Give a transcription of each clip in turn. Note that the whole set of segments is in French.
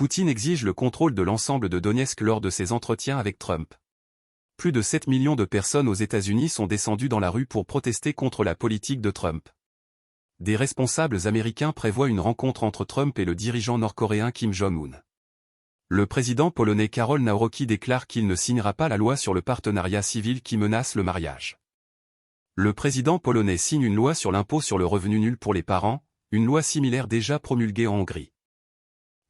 Poutine exige le contrôle de l'ensemble de Donetsk lors de ses entretiens avec Trump. Plus de 7 millions de personnes aux États-Unis sont descendues dans la rue pour protester contre la politique de Trump. Des responsables américains prévoient une rencontre entre Trump et le dirigeant nord-coréen Kim Jong-un. Le président polonais Karol Nawrocki déclare qu'il ne signera pas la loi sur le partenariat civil qui menace le mariage. Le président polonais signe une loi sur l'impôt sur le revenu nul pour les parents, une loi similaire déjà promulguée en Hongrie.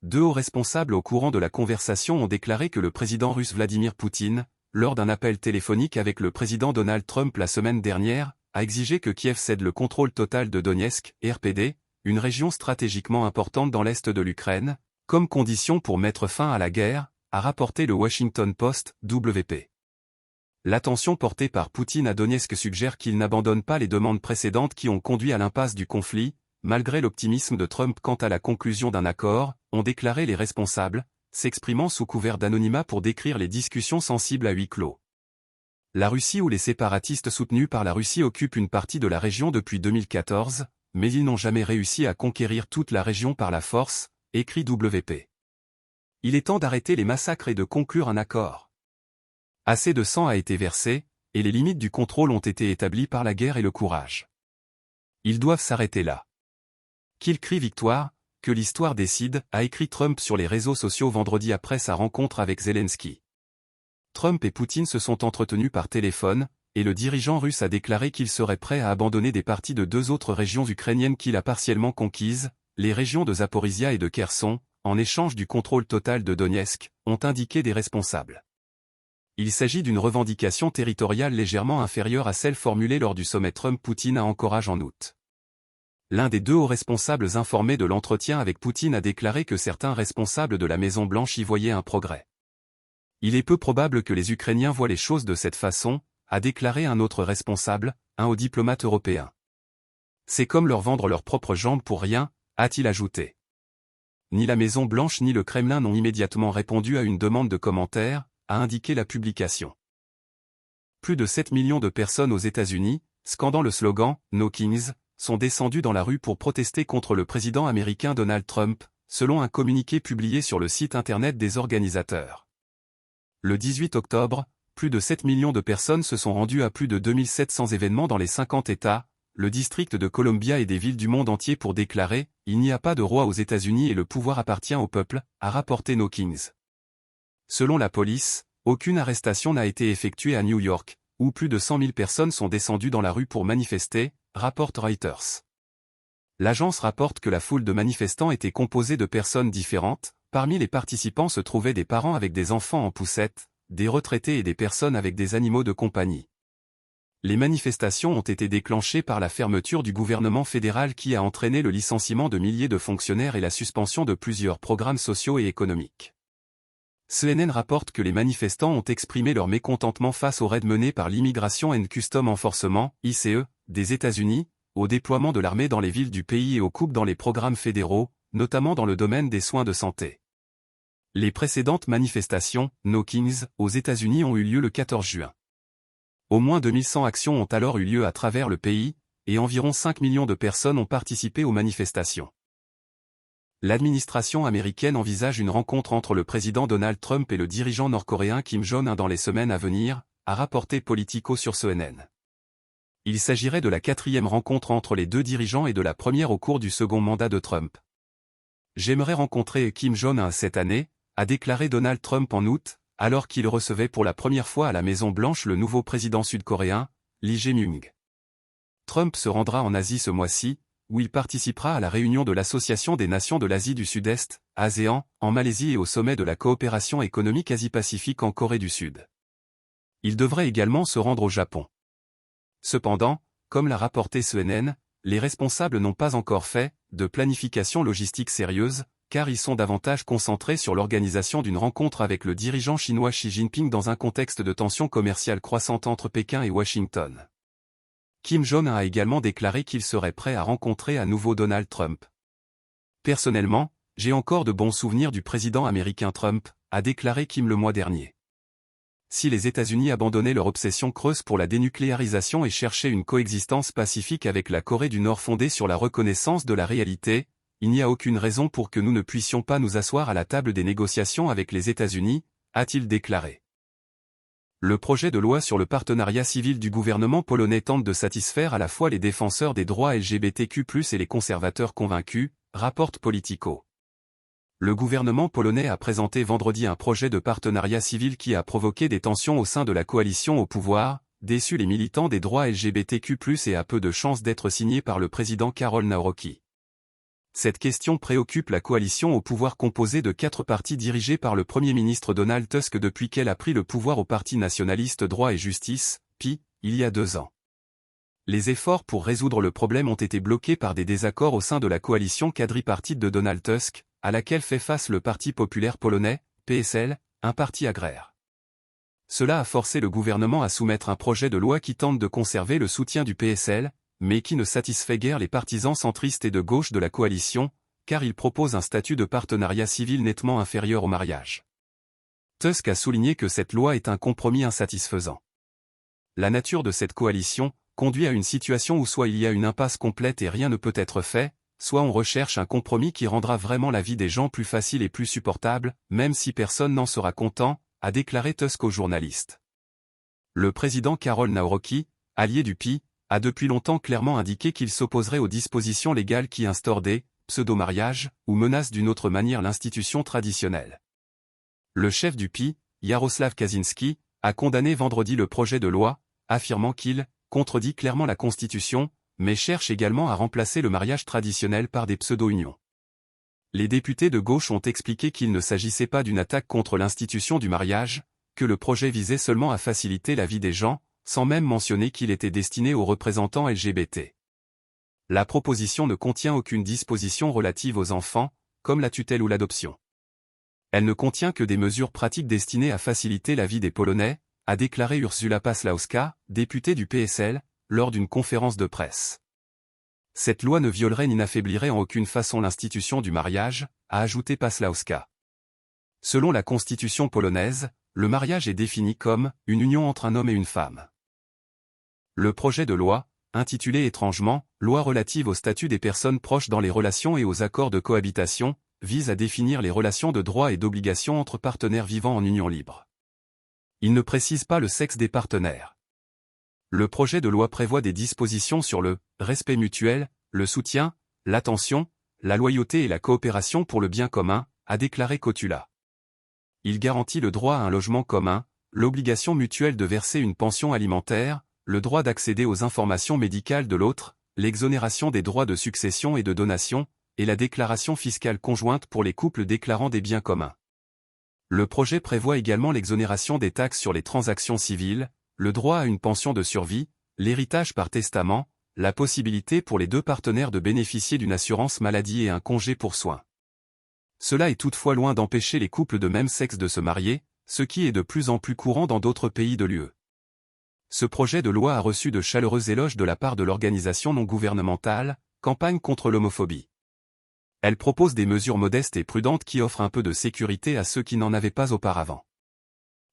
Deux hauts responsables au courant de la conversation ont déclaré que le président russe Vladimir Poutine, lors d'un appel téléphonique avec le président Donald Trump la semaine dernière, a exigé que Kiev cède le contrôle total de Donetsk, RPD, une région stratégiquement importante dans l'est de l'Ukraine, comme condition pour mettre fin à la guerre, a rapporté le Washington Post, WP. L'attention portée par Poutine à Donetsk suggère qu'il n'abandonne pas les demandes précédentes qui ont conduit à l'impasse du conflit, malgré l'optimisme de Trump quant à la conclusion d'un accord, ont déclaré les responsables, s'exprimant sous couvert d'anonymat pour décrire les discussions sensibles à huis clos. La Russie ou les séparatistes soutenus par la Russie occupent une partie de la région depuis 2014, mais ils n'ont jamais réussi à conquérir toute la région par la force, écrit WP. Il est temps d'arrêter les massacres et de conclure un accord. Assez de sang a été versé, et les limites du contrôle ont été établies par la guerre et le courage. Ils doivent s'arrêter là. Qu'il crie victoire, que l'histoire décide, a écrit Trump sur les réseaux sociaux vendredi après sa rencontre avec Zelensky. Trump et Poutine se sont entretenus par téléphone, et le dirigeant russe a déclaré qu'il serait prêt à abandonner des parties de deux autres régions ukrainiennes qu'il a partiellement conquises, les régions de Zaporizhia et de Kherson, en échange du contrôle total de Donetsk, ont indiqué des responsables. Il s'agit d'une revendication territoriale légèrement inférieure à celle formulée lors du sommet Trump-Poutine à Anchorage en août. L'un des deux hauts responsables informés de l'entretien avec Poutine a déclaré que certains responsables de la Maison-Blanche y voyaient un progrès. Il est peu probable que les Ukrainiens voient les choses de cette façon, a déclaré un autre responsable, un haut diplomate européen. C'est comme leur vendre leurs propres jambes pour rien, a-t-il ajouté. Ni la Maison-Blanche ni le Kremlin n'ont immédiatement répondu à une demande de commentaires, a indiqué la publication. Plus de 7 millions de personnes aux États-Unis, scandant le slogan « No Kings », sont descendues dans la rue pour protester contre le président américain Donald Trump, selon un communiqué publié sur le site internet des organisateurs. Le 18 octobre, plus de 7 millions de personnes se sont rendues à plus de 2700 événements dans les 50 États, le district de Columbia et des villes du monde entier pour déclarer « Il n'y a pas de roi aux États-Unis et le pouvoir appartient au peuple », a rapporté No Kings. Selon la police, aucune arrestation n'a été effectuée à New York, où plus de 100 000 personnes sont descendues dans la rue pour manifester, rapporte Reuters. L'agence rapporte que la foule de manifestants était composée de personnes différentes. Parmi les participants se trouvaient des parents avec des enfants en poussette, des retraités et des personnes avec des animaux de compagnie. Les manifestations ont été déclenchées par la fermeture du gouvernement fédéral qui a entraîné le licenciement de milliers de fonctionnaires et la suspension de plusieurs programmes sociaux et économiques. CNN rapporte que les manifestants ont exprimé leur mécontentement face aux raids menés par l'Immigration and Customs Enforcement, ICE, des États-Unis, au déploiement de l'armée dans les villes du pays et aux coupes dans les programmes fédéraux, notamment dans le domaine des soins de santé. Les précédentes manifestations, No Kings, aux États-Unis ont eu lieu le 14 juin. Au moins 2100 actions ont alors eu lieu à travers le pays, et environ 5 millions de personnes ont participé aux manifestations. L'administration américaine envisage une rencontre entre le président Donald Trump et le dirigeant nord-coréen Kim Jong-un dans les semaines à venir, a rapporté Politico sur CNN. Il s'agirait de la 4e rencontre entre les deux dirigeants et de la première au cours du second mandat de Trump. J'aimerais rencontrer Kim Jong-un cette année, a déclaré Donald Trump en août, alors qu'il recevait pour la première fois à la Maison-Blanche le nouveau président sud-coréen, Lee Jae-myung. Trump se rendra en Asie ce mois-ci, où il participera à la réunion de l'Association des Nations de l'Asie du Sud-Est, ASEAN, en Malaisie et au sommet de la coopération économique Asie-Pacifique en Corée du Sud. Il devrait également se rendre au Japon. Cependant, comme l'a rapporté CNN, les responsables n'ont pas encore fait de planification logistique sérieuse, car ils sont davantage concentrés sur l'organisation d'une rencontre avec le dirigeant chinois Xi Jinping dans un contexte de tensions commerciales croissantes entre Pékin et Washington. Kim Jong-un a également déclaré qu'il serait prêt à rencontrer à nouveau Donald Trump. Personnellement, j'ai encore de bons souvenirs du président américain Trump, a déclaré Kim le mois dernier. Si les États-Unis abandonnaient leur obsession creuse pour la dénucléarisation et cherchaient une coexistence pacifique avec la Corée du Nord fondée sur la reconnaissance de la réalité, il n'y a aucune raison pour que nous ne puissions pas nous asseoir à la table des négociations avec les États-Unis, a-t-il déclaré. Le projet de loi sur le partenariat civil du gouvernement polonais tente de satisfaire à la fois les défenseurs des droits LGBTQ+, et les conservateurs convaincus, rapporte Politico. Le gouvernement polonais a présenté vendredi un projet de partenariat civil qui a provoqué des tensions au sein de la coalition au pouvoir, déçu les militants des droits LGBTQ+, et a peu de chances d'être signé par le président Karol Nawrocki. Cette question préoccupe la coalition au pouvoir composée de 4 partis dirigés par le Premier ministre Donald Tusk depuis qu'elle a pris le pouvoir au Parti nationaliste Droit et Justice, PiS, il y a 2 ans. Les efforts pour résoudre le problème ont été bloqués par des désaccords au sein de la coalition quadripartite de Donald Tusk, à laquelle fait face le Parti populaire polonais, PSL, un parti agraire. Cela a forcé le gouvernement à soumettre un projet de loi qui tente de conserver le soutien du PSL, mais qui ne satisfait guère les partisans centristes et de gauche de la coalition, car il propose un statut de partenariat civil nettement inférieur au mariage. Tusk a souligné que cette loi est un compromis insatisfaisant. La nature de cette coalition conduit à une situation où soit il y a une impasse complète et rien ne peut être fait, soit on recherche un compromis qui rendra vraiment la vie des gens plus facile et plus supportable, même si personne n'en sera content, a déclaré Tusk aux journalistes. Le président Karol Nawrocki, allié du PiS, a depuis longtemps clairement indiqué qu'il s'opposerait aux dispositions légales qui instaurent des pseudo-mariages ou menacent d'une autre manière l'institution traditionnelle. Le chef du PiS, Jarosław Kaczyński, a condamné vendredi le projet de loi, affirmant qu'il contredit clairement la Constitution, mais cherche également à remplacer le mariage traditionnel par des pseudo-unions. Les députés de gauche ont expliqué qu'il ne s'agissait pas d'une attaque contre l'institution du mariage, que le projet visait seulement à faciliter la vie des gens, sans même mentionner qu'il était destiné aux représentants LGBT. La proposition ne contient aucune disposition relative aux enfants, comme la tutelle ou l'adoption. Elle ne contient que des mesures pratiques destinées à faciliter la vie des Polonais, a déclaré Ursula Pasławska, députée du PSL, lors d'une conférence de presse. Cette loi ne violerait ni n'affaiblirait en aucune façon l'institution du mariage, a ajouté Pasławska. Selon la constitution polonaise, le mariage est défini comme une union entre un homme et une femme. Le projet de loi, intitulé étrangement « Loi relative au statut des personnes proches dans les relations et aux accords de cohabitation », vise à définir les relations de droits et d'obligations entre partenaires vivant en union libre. Il ne précise pas le sexe des partenaires. Le projet de loi prévoit des dispositions sur le respect mutuel, le soutien, l'attention, la loyauté et la coopération pour le bien commun, a déclaré Kotula. Il garantit le droit à un logement commun, l'obligation mutuelle de verser une pension alimentaire, le droit d'accéder aux informations médicales de l'autre, l'exonération des droits de succession et de donation, et la déclaration fiscale conjointe pour les couples déclarant des biens communs. Le projet prévoit également l'exonération des taxes sur les transactions civiles, le droit à une pension de survie, l'héritage par testament, la possibilité pour les 2 partenaires de bénéficier d'une assurance maladie et un congé pour soins. Cela est toutefois loin d'empêcher les couples de même sexe de se marier, ce qui est de plus en plus courant dans d'autres pays de l'UE. Ce projet de loi a reçu de chaleureux éloges de la part de l'organisation non gouvernementale, Campagne contre l'homophobie. Elle propose des mesures modestes et prudentes qui offrent un peu de sécurité à ceux qui n'en avaient pas auparavant.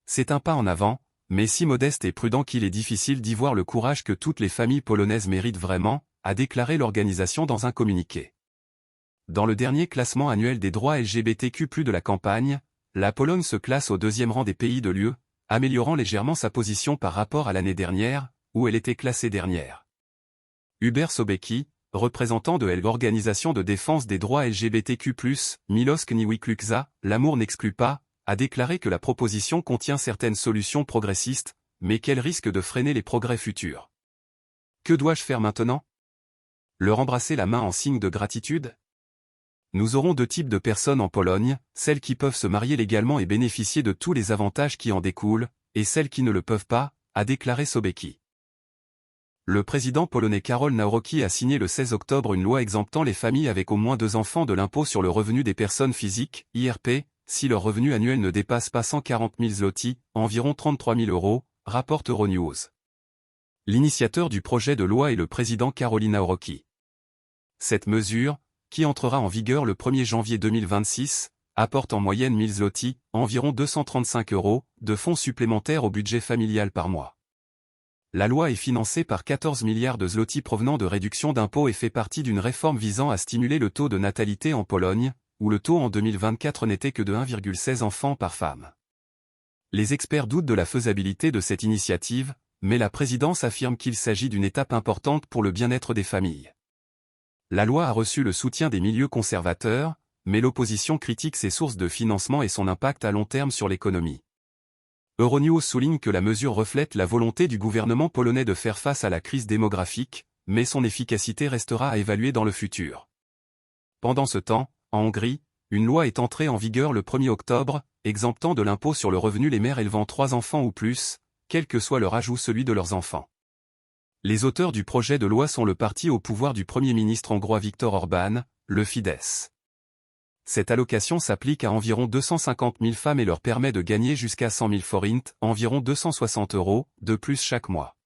C'est un pas en avant, mais si modeste et prudent qu'il est difficile d'y voir le courage que toutes les familles polonaises méritent vraiment, a déclaré l'organisation dans un communiqué. Dans le dernier classement annuel des droits LGBTQ+ de la campagne, la Pologne se classe au 2e rang des pays de l'UE, améliorant légèrement sa position par rapport à l'année dernière, où elle était classée dernière. Hubert Sobecki, représentant de l'organisation de défense des droits LGBTQ+, Miłość nie wyklucza, l'amour n'exclut pas, a déclaré que la proposition contient certaines solutions progressistes, mais qu'elle risque de freiner les progrès futurs. Que dois-je faire maintenant? Leur embrasser la main en signe de gratitude? Nous aurons 2 types de personnes en Pologne, celles qui peuvent se marier légalement et bénéficier de tous les avantages qui en découlent, et celles qui ne le peuvent pas, a déclaré Sobecki. Le président polonais Karol Nawrocki a signé le 16 octobre une loi exemptant les familles avec au moins 2 enfants de l'impôt sur le revenu des personnes physiques, IRP, si leur revenu annuel ne dépasse pas 140 000 zloty, environ 33 000 €, rapporte Euronews. L'initiateur du projet de loi est le président Karol Nawrocki. Cette mesure, qui entrera en vigueur le 1er janvier 2026, apporte en moyenne 1000 zloty, environ 235 €, de fonds supplémentaires au budget familial par mois. La loi est financée par 14 milliards de zloty provenant de réductions d'impôts et fait partie d'une réforme visant à stimuler le taux de natalité en Pologne, où le taux en 2024 n'était que de 1,16 enfants par femme. Les experts doutent de la faisabilité de cette initiative, mais la présidence affirme qu'il s'agit d'une étape importante pour le bien-être des familles. La loi a reçu le soutien des milieux conservateurs, mais l'opposition critique ses sources de financement et son impact à long terme sur l'économie. Euronews souligne que la mesure reflète la volonté du gouvernement polonais de faire face à la crise démographique, mais son efficacité restera à évaluer dans le futur. Pendant ce temps, en Hongrie, une loi est entrée en vigueur le 1er octobre, exemptant de l'impôt sur le revenu les mères élevant 3 enfants ou plus, quel que soit leur âge ou celui de leurs enfants. Les auteurs du projet de loi sont le parti au pouvoir du Premier ministre hongrois Viktor Orbán, le Fidesz. Cette allocation s'applique à environ 250 000 femmes et leur permet de gagner jusqu'à 100 000 forints, environ 260 €, de plus chaque mois.